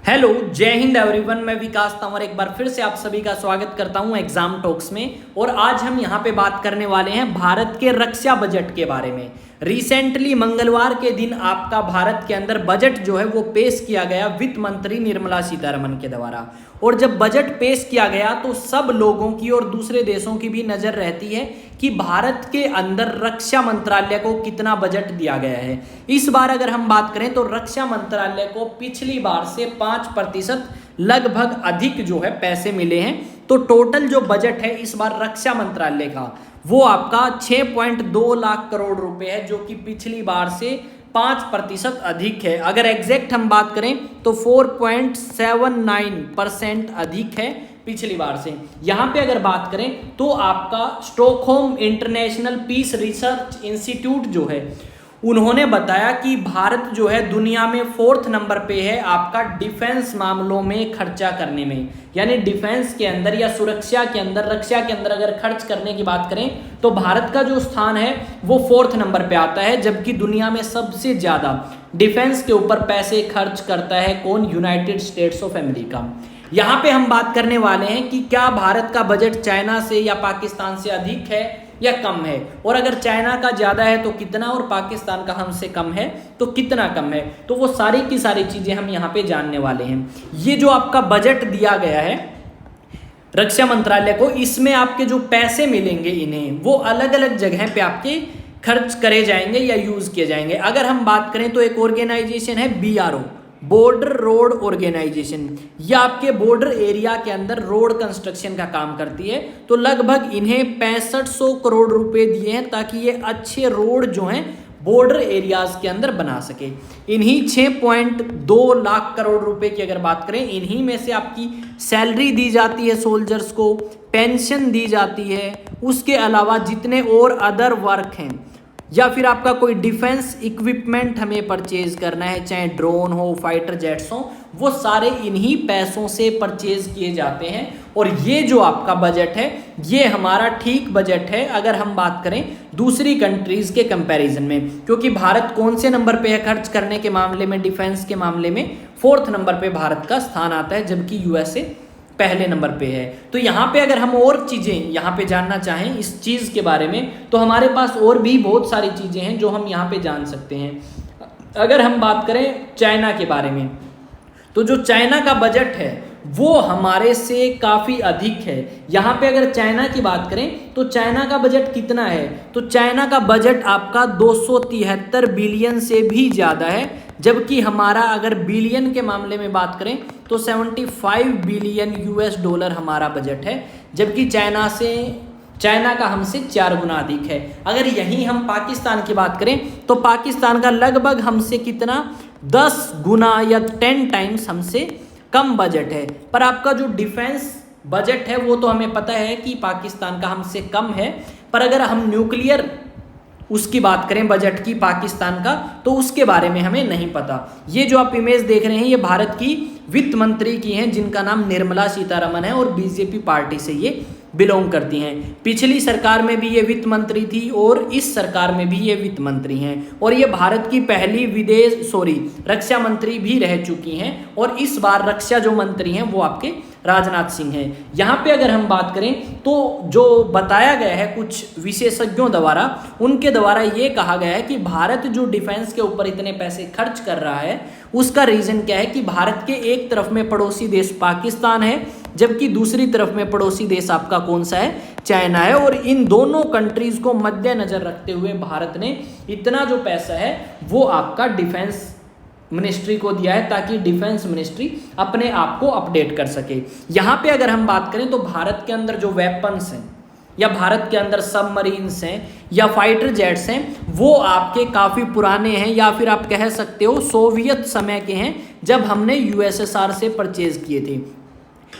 Hello, जय Hind everyone. मैं विकास तंवर एक बार फिर से आप सभी का स्वागत करता हूं एग्जाम टॉक्स में। और आज हम यहां पे बात करने वाले हैं भारत के रक्षा बजट के बारे में। रिसेंटली मंगलवार के दिन आपका भारत के अंदर बजट जो है वो पेश किया गया वित्त मंत्री निर्मला सीतारमण के द्वारा। और जब बजट पेश किया गया तो सब लोगों की और दूसरे देशों की भी नज़र रहती है कि भारत के अंदर रक्षा मंत्रालय को कितना बजट दिया गया है। इस बार अगर हम बात करें तो रक्षा मंत्रालय को पिछली बार से 5% लगभग अधिक जो है पैसे मिले हैं। तो टोटल जो बजट है इस बार रक्षा मंत्रालय का वो आपका 6.2 लाख करोड़ रुपए है, जो कि पिछली बार से 5% अधिक है। अगर एग्जैक्ट हम बात करें तो 4.79% अधिक है पिछली बार से। यहाँ पे अगर बात करें तो आपका Stockholm International Peace Research Institute जो है उन्होंने बताया कि भारत जो है दुनिया में 4th नंबर पे है आपका डिफेंस मामलों में खर्चा करने में। यानी डिफेंस के अंदर या सुरक्षा के अंदर, रक्षा के अंदर अगर खर्च करने की बात करें तो भारत का जो स्थान है वो 4th नंबर पे आता है। जबकि दुनिया में सबसे ज़्यादा डिफेंस के ऊपर पैसे खर्च करता है कौन? United states of America. यहाँ पे हम बात करने वाले हैं कि क्या भारत का बजट चाइना से या पाकिस्तान से अधिक है या कम है, और अगर चाइना का ज़्यादा है तो कितना, और पाकिस्तान का हमसे कम है तो कितना कम है। तो वो सारी की सारी चीज़ें हम यहाँ पे जानने वाले हैं। ये जो आपका बजट दिया गया है रक्षा मंत्रालय को, इसमें आपके जो पैसे मिलेंगे इन्हें वो अलग अलग जगह पे आपके खर्च करे जाएंगे या यूज़ किए जाएंगे। अगर हम बात करें तो एक ऑर्गेनाइजेशन है BRO, बॉर्डर रोड ऑर्गेनाइजेशन। यह आपके बॉर्डर एरिया के अंदर रोड कंस्ट्रक्शन का काम करती है। तो लगभग इन्हें 6500 करोड़ रुपए दिए हैं ताकि ये अच्छे रोड जो हैं बॉर्डर एरियाज के अंदर बना सके। इन्हीं 6.2 लाख करोड़ रुपए की अगर बात करें, इन्हीं में से आपकी सैलरी दी जाती है सोल्जर्स को, पेंशन दी जाती है। उसके अलावा जितने और अदर वर्क हैं या फिर आपका कोई डिफेंस इक्विपमेंट हमें परचेज करना है, चाहे ड्रोन हो, फाइटर जेट्स हो, वो सारे इन्हीं पैसों से परचेज किए जाते हैं। और ये जो आपका बजट है ये हमारा ठीक बजट है अगर हम बात करें दूसरी कंट्रीज के कंपैरिजन में। क्योंकि भारत कौन से नंबर पे है खर्च करने के मामले में? डिफेंस के मामले में 4th नंबर पे भारत का स्थान आता है, जबकि USA पहले नंबर पे है। तो यहाँ पे अगर हम और चीज़ें यहाँ पे जानना चाहें इस चीज़ के बारे में तो हमारे पास और भी बहुत सारी चीज़ें हैं जो हम यहाँ पे जान सकते हैं। अगर हम बात करें चाइना के बारे में तो जो चाइना का बजट है वो हमारे से काफ़ी अधिक है। यहाँ पे अगर चाइना की बात करें तो चाइना का बजट कितना है? तो चाइना का बजट आपका 273 बिलियन से भी ज़्यादा है, जबकि हमारा अगर बिलियन के मामले में बात करें तो 75 बिलियन US डॉलर हमारा बजट है। जबकि चाइना का हमसे 4 गुना अधिक है। अगर यहीं हम पाकिस्तान की बात करें तो पाकिस्तान का लगभग हमसे कितना 10 गुना या 10 टाइम्स हमसे कम बजट है। पर आपका जो डिफेंस बजट है वो तो हमें पता है कि पाकिस्तान का हमसे कम है। पर अगर हम न्यूक्लियर उसकी बात करें बजट की पाकिस्तान का, तो उसके बारे में हमें नहीं पता। ये जो आप इमेज देख रहे हैं ये भारत की वित्त मंत्री की हैं जिनका नाम निर्मला सीतारमण है और BJP पार्टी से ये बिलोंग करती हैं। पिछली सरकार में भी ये वित्त मंत्री थी और इस सरकार में भी ये वित्त मंत्री हैं। और ये भारत की पहली रक्षा मंत्री भी रह चुकी हैं। और इस बार रक्षा जो मंत्री हैं वो आपके राजनाथ सिंह हैं। यहाँ पे अगर हम बात करें तो जो बताया गया है कुछ विशेषज्ञों द्वारा, उनके द्वारा ये कहा गया है कि भारत जो डिफेंस के ऊपर इतने पैसे खर्च कर रहा है उसका रीज़न क्या है कि भारत के एक तरफ में पड़ोसी देश पाकिस्तान है, जबकि दूसरी तरफ में पड़ोसी देश आपका कौन सा है? चाइना है। और इन दोनों कंट्रीज़ को मद्देनज़र रखते हुए भारत ने इतना जो पैसा है वो आपका डिफेंस मिनिस्ट्री को दिया है ताकि डिफेंस मिनिस्ट्री अपने आप को अपडेट कर सके। यहाँ पे अगर हम बात करें तो भारत के अंदर जो वेपन्स हैं या भारत के अंदर सबमरीन्स हैं या फाइटर जेट्स हैं वो आपके काफ़ी पुराने हैं, या फिर आप कह सकते हो सोवियत समय के हैं जब हमने USSR से परचेज किए थे।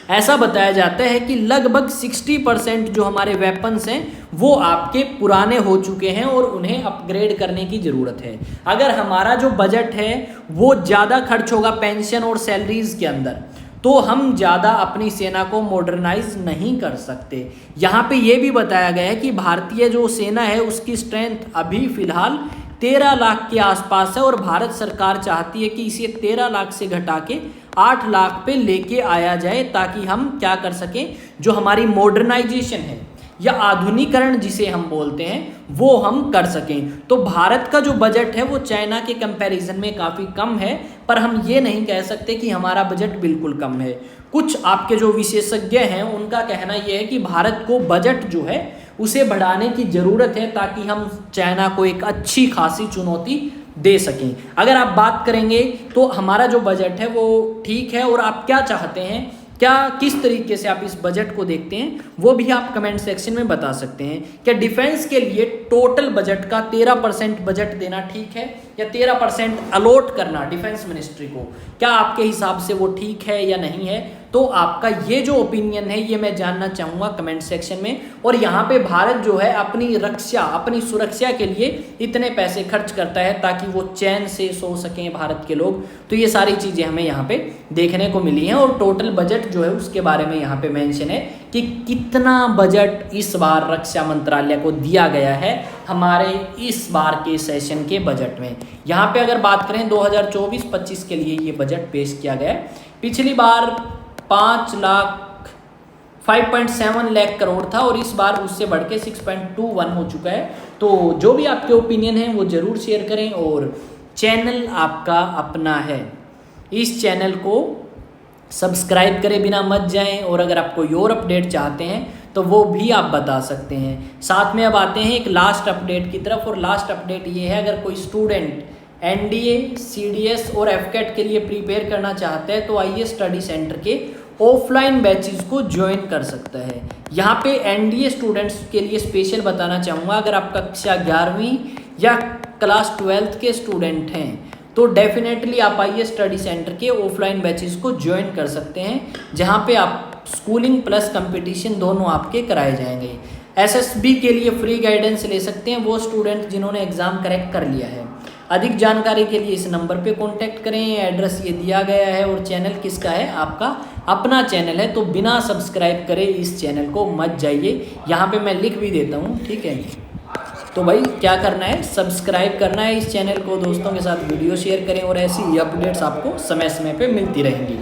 ऐसा बताया जाता है कि लगभग 60% जो हमारे वेपन्स हैं वो आपके पुराने हो चुके हैं और उन्हें अपग्रेड करने की ज़रूरत है। अगर हमारा जो बजट है वो ज़्यादा खर्च होगा पेंशन और सैलरीज़ के अंदर तो हम ज़्यादा अपनी सेना को मॉडर्नाइज नहीं कर सकते। यहाँ पे ये भी बताया गया है कि भारतीय जो सेना है उसकी स्ट्रेंथ अभी फ़िलहाल 13 लाख के आसपास है और भारत सरकार चाहती है कि इसे 13 लाख से घटा के 8 लाख पे लेके आया जाए, ताकि हम क्या कर सकें, जो हमारी मॉडर्नाइजेशन है या आधुनिकरण जिसे हम बोलते हैं वो हम कर सकें। तो भारत का जो बजट है वो चाइना के कंपैरिजन में काफ़ी कम है, पर हम ये नहीं कह सकते कि हमारा बजट बिल्कुल कम है। कुछ आपके जो विशेषज्ञ हैं उनका कहना यह है कि भारत को बजट जो है उसे बढ़ाने की ज़रूरत है, ताकि हम चाइना को एक अच्छी खासी चुनौती दे सकें। अगर आप बात करेंगे तो हमारा जो बजट है वो ठीक है, और आप क्या चाहते हैं, क्या किस तरीके से आप इस बजट को देखते हैं, वो भी आप कमेंट सेक्शन में बता सकते हैं। क्या डिफेंस के लिए टोटल बजट का 13% बजट देना ठीक है, या 13% अलॉट करना डिफेंस मिनिस्ट्री को, क्या आपके हिसाब से वो ठीक है या नहीं है? तो आपका ये जो ओपिनियन है ये मैं जानना चाहूँगा कमेंट सेक्शन में। और यहाँ पे भारत जो है अपनी रक्षा, अपनी सुरक्षा के लिए इतने पैसे खर्च करता है ताकि वो चैन से सो सकें भारत के लोग। तो ये सारी चीज़ें हमें यहाँ पे देखने को मिली हैं, और टोटल बजट जो है उसके बारे में यहाँ पे मेंशन है कि कितना बजट इस बार रक्षा मंत्रालय को दिया गया है हमारे इस बार के सेशन के बजट में। यहाँ पे अगर बात करें 2024-25 के लिए ये बजट पेश किया गया है। पिछली बार 5.7 लाख करोड़ था, और इस बार उससे बढ़ के 6.21 हो चुका है। तो जो भी आपके ओपिनियन हैं वो ज़रूर शेयर करें, और चैनल आपका अपना है, इस चैनल को सब्सक्राइब करे बिना मत जाएं। और अगर आप कोई और अपडेट चाहते हैं तो वो भी आप बता सकते हैं। साथ में अब आते हैं एक लास्ट अपडेट की तरफ, और लास्ट अपडेट ये है, अगर कोई स्टूडेंट एनडीए, सीडीएस और एफकेट के लिए प्रिपेयर करना चाहता है तो आईए स्टडी सेंटर के ऑफलाइन बैचेस को ज्वाइन कर सकता है। यहाँ पे एनडीए स्टूडेंट्स के लिए स्पेशल बताना चाहूँगा, अगर आप कक्षा 11वीं या क्लास 12th के स्टूडेंट हैं तो डेफिनेटली आप आइए स्टडी सेंटर के ऑफलाइन बैचेस को ज्वाइन कर सकते हैं, जहाँ पे आप स्कूलिंग प्लस कंपटीशन दोनों आपके कराए जाएंगे। एसएसबी के लिए फ्री गाइडेंस ले सकते हैं वो स्टूडेंट जिन्होंने एग्ज़ाम करेक्ट कर लिया है। अधिक जानकारी के लिए इस नंबर पे कांटेक्ट करें, एड्रेस ये दिया गया है। और चैनल किसका है? आपका अपना चैनल है, तो बिना सब्सक्राइब करे इस चैनल को मत जाइए। यहाँ पे मैं लिख भी देता हूँ, ठीक है। तो भाई क्या करना है, सब्सक्राइब करना है इस चैनल को, दोस्तों के साथ वीडियो शेयर करें, और ऐसी अपडेट्स आपको समय समय पे मिलती रहेंगी।